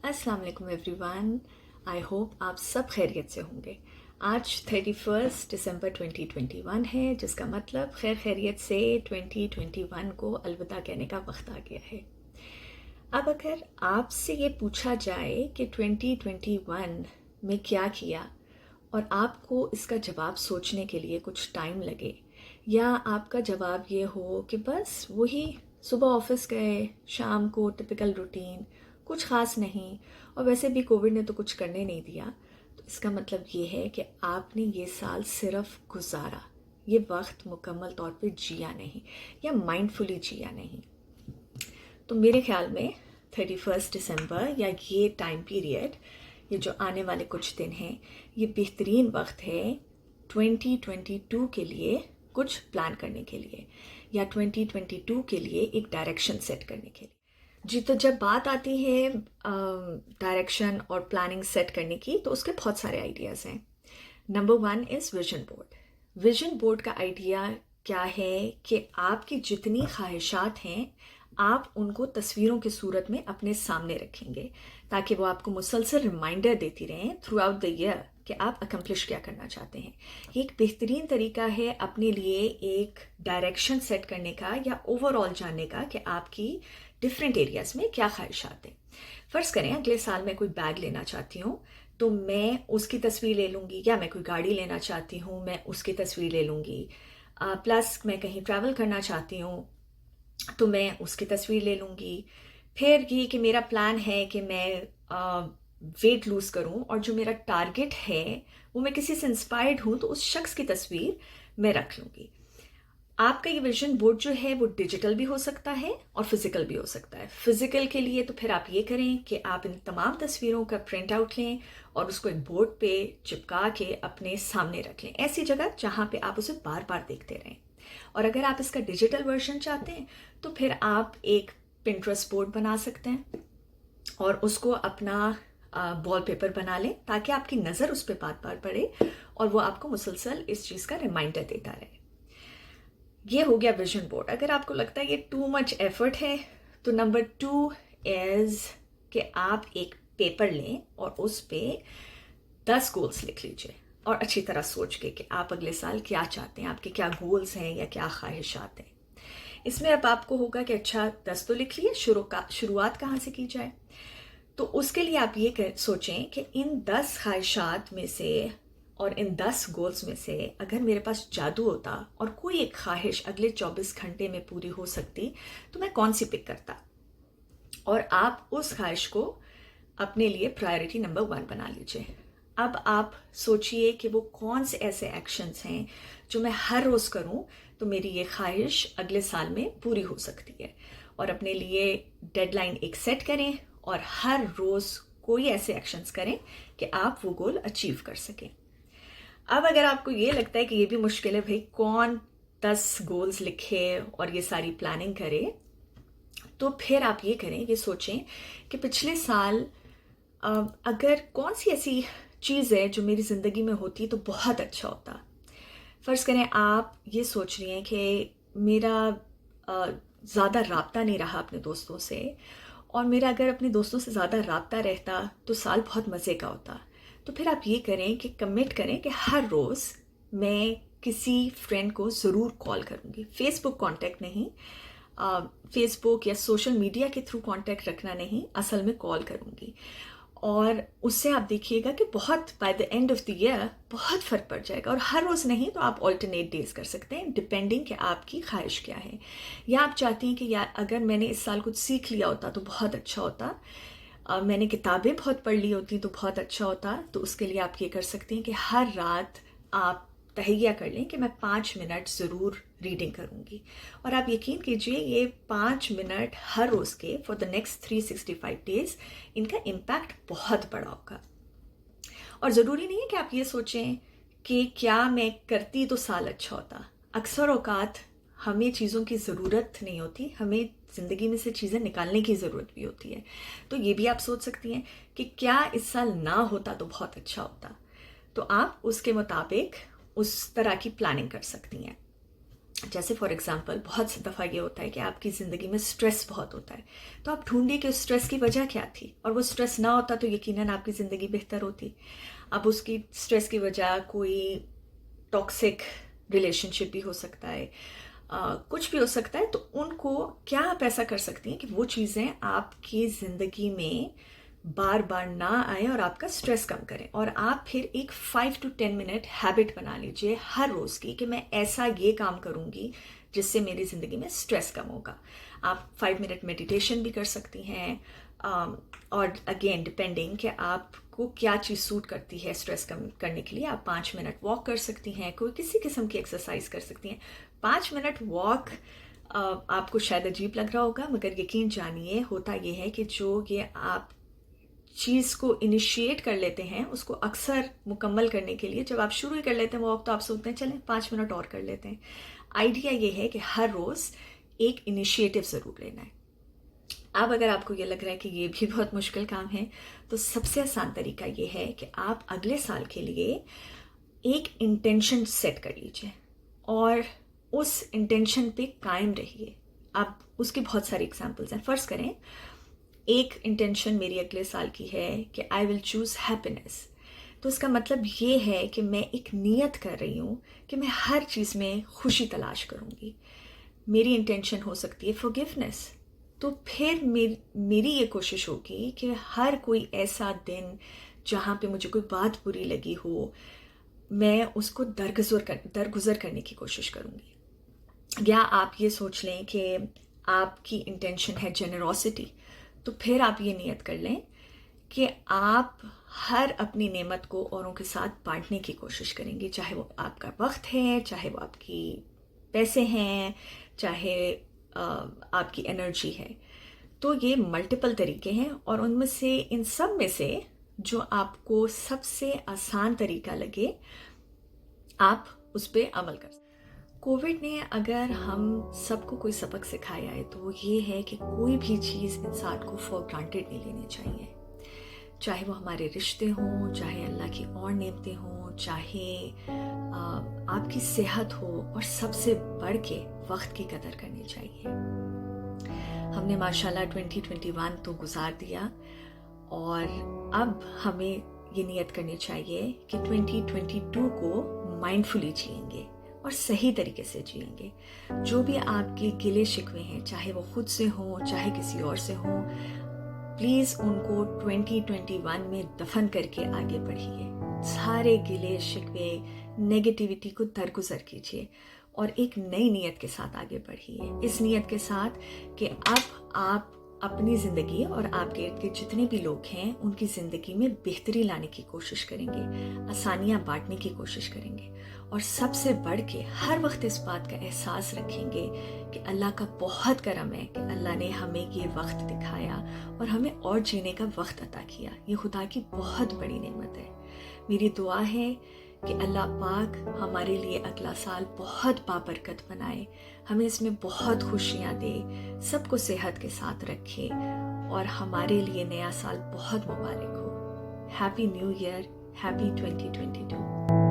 अस्सलाम वालेकुम everyone. I hope आप सब खैरियत से होंगे। आज 31 दिसंबर 2021 है, जिसका मतलब खैर खैरियत से 2021 को अलविदा कहने का वक्त आ गया है। अब अगर आपसे ये पूछा जाए कि 2021 में क्या किया और आपको इसका जवाब सोचने के लिए कुछ टाइम लगे, या आपका जवाब ये हो कि बस वही सुबह ऑफिस गए, शाम को टिपिकल रूटीन, कुछ ख़ास नहीं, और वैसे भी कोविड ने तो कुछ करने नहीं दिया, तो इसका मतलब ये है कि आपने ये साल सिर्फ गुजारा, ये वक्त मुकम्मल तौर पे जिया नहीं या माइंडफुली जिया नहीं। तो मेरे ख्याल में 31 दिसंबर या ये टाइम पीरियड, ये जो आने वाले कुछ दिन हैं, ये बेहतरीन वक्त है 2022 के लिए कुछ प्लान करने के लिए, या 2022 के लिए एक डायरेक्शन सेट करने के लिए। जी, तो जब बात आती है डायरेक्शन और प्लानिंग सेट करने की, तो उसके बहुत सारे आइडियाज़ हैं। Number 1 is vision board. Vision board का आइडिया क्या है कि आपकी जितनी ख्वाहिशात हैं, आप उनको तस्वीरों की सूरत में अपने सामने रखेंगे, ताकि वो आपको मुसलसल रिमाइंडर देती रहें थ्रू आउट द ईयर कि आप अकम्प्लिश क्या करना चाहते हैं। ये एक बेहतरीन तरीका है अपने लिए एक डायरेक्शन सेट करने का या ओवरऑल जानने का कि आपकी डिफरेंट एरियाज़ में क्या ख्वाहिशात हैं। फ़र्ज़ करें अगले साल मैं कोई बैग लेना चाहती हूँ, तो मैं उसकी तस्वीर ले लूँगी, या मैं कोई गाड़ी लेना चाहती हूँ, मैं उसकी तस्वीर ले लूँगी। प्लस मैं कहीं ट्रैवल करना चाहती हूँ, तो मैं उसकी तस्वीर ले लूँगी। फिर ये कि मेरा प्लान है कि मैं वेट लूज़ करूँ, और जो मेरा टारगेट है वो मैं किसी से इंस्पायर्ड हूँ, तो उस शख्स की तस्वीर मैं रख लूँगी। आपका ये विजन बोर्ड जो है वो डिजिटल भी हो सकता है और फिजिकल भी हो सकता है। फिजिकल के लिए तो फिर आप ये करें कि आप इन तमाम तस्वीरों का प्रिंट आउट लें और उसको एक बोर्ड पे चिपका के अपने सामने रख लें, ऐसी जगह जहाँ पे आप उसे बार बार देखते रहें। और अगर आप इसका डिजिटल वर्जन चाहते हैं, तो फिर आप एक पिंटरेस्ट बोर्ड बना सकते हैं और उसको अपना वॉलपेपर बना लें, ताकि आपकी नज़र उस पर बार बार पड़े और वो आपको मुसलसल इस चीज़ का रिमाइंडर देता रहे। ये हो गया विजन बोर्ड। अगर आपको लगता है ये टू मच एफर्ट है, तो नंबर 2 इज़ कि आप एक पेपर लें और उस पे 10 गोल्स लिख लीजिए, और अच्छी तरह सोच के कि आप अगले साल क्या चाहते हैं, आपके क्या गोल्स हैं या क्या ख्वाहिशात हैं। इसमें अब आपको होगा कि अच्छा 10 तो लिख लिए, शुरुआत कहाँ से की जाए। तो उसके लिए आप ये सोचें कि इन 10 ख्वाहिशात में से और इन 10 गोल्स में से अगर मेरे पास जादू होता और कोई एक ख्वाहिश अगले 24 घंटे में पूरी हो सकती, तो मैं कौन सी पिक करता। और आप उस ख्वाहिश को अपने लिए प्रायोरिटी नंबर 1 बना लीजिए। अब आप सोचिए कि वो कौन से ऐसे एक्शंस हैं जो मैं हर रोज़ करूं, तो मेरी ये ख्वाहिश अगले साल में पूरी हो सकती है। और अपने लिए डेडलाइन एक सेट करें और हर रोज़ कोई ऐसे एक्शंस करें कि आप वो गोल अचीव कर सकें। अब अगर आपको ये लगता है कि ये भी मुश्किल है, भाई कौन 10 गोल्स लिखे और ये सारी प्लानिंग करे, तो फिर आप ये करें, ये सोचें कि पिछले साल अगर कौन सी ऐसी चीज़ है जो मेरी ज़िंदगी में होती तो बहुत अच्छा होता। फ़र्ज़ करें आप ये सोच रही हैं कि मेरा ज़्यादा राब्ता नहीं रहा अपने दोस्तों से, और मेरा अगर अपने दोस्तों से ज़्यादा राब्ता रहता तो साल बहुत मज़े का होता। तो फिर आप ये करें कि कमिट करें कि हर रोज़ मैं किसी फ्रेंड को ज़रूर कॉल करूँगी। फेसबुक कांटेक्ट नहीं, फेसबुक या सोशल मीडिया के थ्रू कांटेक्ट रखना नहीं, असल में कॉल करूँगी। और उससे आप देखिएगा कि बहुत by the end of the year बहुत फ़र्क पड़ जाएगा। और हर रोज़ नहीं तो आप ऑल्टरनेट डेज कर सकते हैं, डिपेंडिंग कि आपकी ख्वाहिश क्या है। या आप चाहती हैं कि यार अगर मैंने इस साल कुछ सीख लिया होता तो बहुत अच्छा होता, मैंने किताबें बहुत पढ़ ली होती तो बहुत अच्छा होता, तो उसके लिए आप ये कर सकती हैं कि हर रात आप तहैया कर लें कि मैं 5 मिनट ज़रूर रीडिंग करूँगी। और आप यकीन कीजिए ये 5 मिनट हर रोज़ के फॉर द नेक्स्ट 365 डेज़, इनका इम्पैक्ट बहुत बड़ा होगा। और ज़रूरी नहीं है कि आप ये सोचें कि क्या मैं करती तो साल अच्छा होता। अक्सर औकात हमें चीज़ों की ज़रूरत नहीं होती, हमें ज़िंदगी में से चीज़ें निकालने की ज़रूरत भी होती है। तो ये भी आप सोच सकती हैं कि क्या इस साल ना होता तो बहुत अच्छा होता। तो आप उसके मुताबिक उस तरह की प्लानिंग कर सकती हैं। जैसे फॉर एग्जांपल बहुत सी दफ़ा ये होता है कि आपकी ज़िंदगी में स्ट्रेस बहुत होता है, तो आप ढूंढिए कि उस स्ट्रेस की वजह क्या थी, और वो स्ट्रेस ना होता तो यकीनन आपकी ज़िंदगी बेहतर होती। अब उसकी स्ट्रेस की वजह कोई टॉक्सिक रिलेशनशिप भी हो सकता है, कुछ भी हो सकता है। तो उनको क्या आप ऐसा कर सकती हैं कि वो चीज़ें आपकी ज़िंदगी में बार बार ना आए और आपका स्ट्रेस कम करें। और आप फिर एक 5 to 10 मिनट हैबिट बना लीजिए हर रोज़ की कि मैं ऐसा ये काम करूँगी जिससे मेरी ज़िंदगी में स्ट्रेस कम होगा। आप 5 मिनट मेडिटेशन भी कर सकती हैं, और अगेन डिपेंडिंग कि आपको क्या चीज़ सूट करती है स्ट्रेस कम करने के लिए, आप 5 मिनट वॉक कर सकती हैं, कोई किसी किस्म की एक्सरसाइज कर सकती हैं। 5 मिनट वॉक आपको शायद अजीब लग रहा होगा, मगर यकीन जानिए होता ये है कि जो ये आप चीज़ को इनिशिएट कर लेते हैं उसको अक्सर मुकम्मल करने के लिए, जब आप शुरू ही कर लेते हैं वॉक, तो आप सोचते हैं चलें 5 मिनट और कर लेते हैं। आइडिया ये है कि हर रोज़ एक इनिशिएटिव ज़रूर लेना है। अब अगर आपको ये लग रहा है कि ये भी बहुत मुश्किल काम है, तो सबसे आसान तरीका ये है कि आप अगले साल के लिए एक इंटेंशन सेट कर लीजिए और उस इंटेंशन पे कायम रहिए। आप उसकी बहुत सारी एग्जांपल्स हैं। फ़र्ज़ करें एक इंटेंशन मेरी अगले साल की है कि आई विल चूज़ हैप्पीनेस, तो इसका मतलब ये है कि मैं एक नियत कर रही हूँ कि मैं हर चीज़ में खुशी तलाश करूँगी। मेरी इंटेंशन हो सकती है फॉरगिवनेस, तो फिर मेरी ये कोशिश होगी कि हर कोई ऐसा दिन जहाँ पे मुझे कोई बात बुरी लगी हो, मैं उसको दरगुजर करने की कोशिश करूँगी। या आप ये सोच लें कि आपकी इंटेंशन है जेनरोसिटी, तो फिर आप ये नियत कर लें कि आप हर अपनी नेमत को औरों के साथ बांटने की कोशिश करेंगे, चाहे वो आपका वक्त है, चाहे वो आपकी पैसे हैं, चाहे आपकी एनर्जी है। तो ये मल्टीपल तरीके हैं और उनमें से इन सब में से जो आपको सबसे आसान तरीका लगे आप उस पर अमल कर सकते। कोविड ने अगर हम सबको कोई सबक सिखाया है तो वो ये है कि कोई भी चीज़ इंसान को फॉर ग्रांटेड नहीं लेनी चाहिए, चाहे वो हमारे रिश्ते हों, चाहे अल्लाह की और नेमतें हों, चाहे आपकी सेहत हो, और सबसे बढ़ के वक्त की कदर करनी चाहिए। हमने माशाल्लाह 2021 तो गुजार दिया और अब हमें ये नियत करनी चाहिए कि 2022 को माइंडफुली जिएंगे और सही तरीके से जिएंगे। जो भी आपके गिले शिकवे हैं, चाहे वो खुद से हों, चाहे किसी और से हों, प्लीज़ उनको 2021 में दफन करके आगे बढ़िए। सारे गिले शिकवे नेगेटिविटी को दरगुजर कीजिए और एक नई नियत के साथ आगे बढ़िए। इस नियत के साथ कि अब आप अपनी ज़िंदगी और आपके इर्द गिर्द जितने भी लोग हैं उनकी ज़िंदगी में बेहतरी लाने की कोशिश करेंगे, आसानियाँ बांटने की कोशिश करेंगे, और सबसे बढ़ के हर वक्त इस बात का एहसास रखेंगे कि अल्लाह का बहुत करम है कि अल्लाह ने हमें ये वक्त दिखाया और हमें और जीने का वक्त अता किया। ये खुदा की बहुत बड़ी नेमत है। मेरी दुआ है कि अल्लाह पाक हमारे लिए अगला साल बहुत बाबरकत बनाए, हमें इसमें बहुत खुशियाँ दे, सबको सेहत के साथ रखे और हमारे लिए नया साल बहुत मुबारक हो। Happy new year, happy 2022।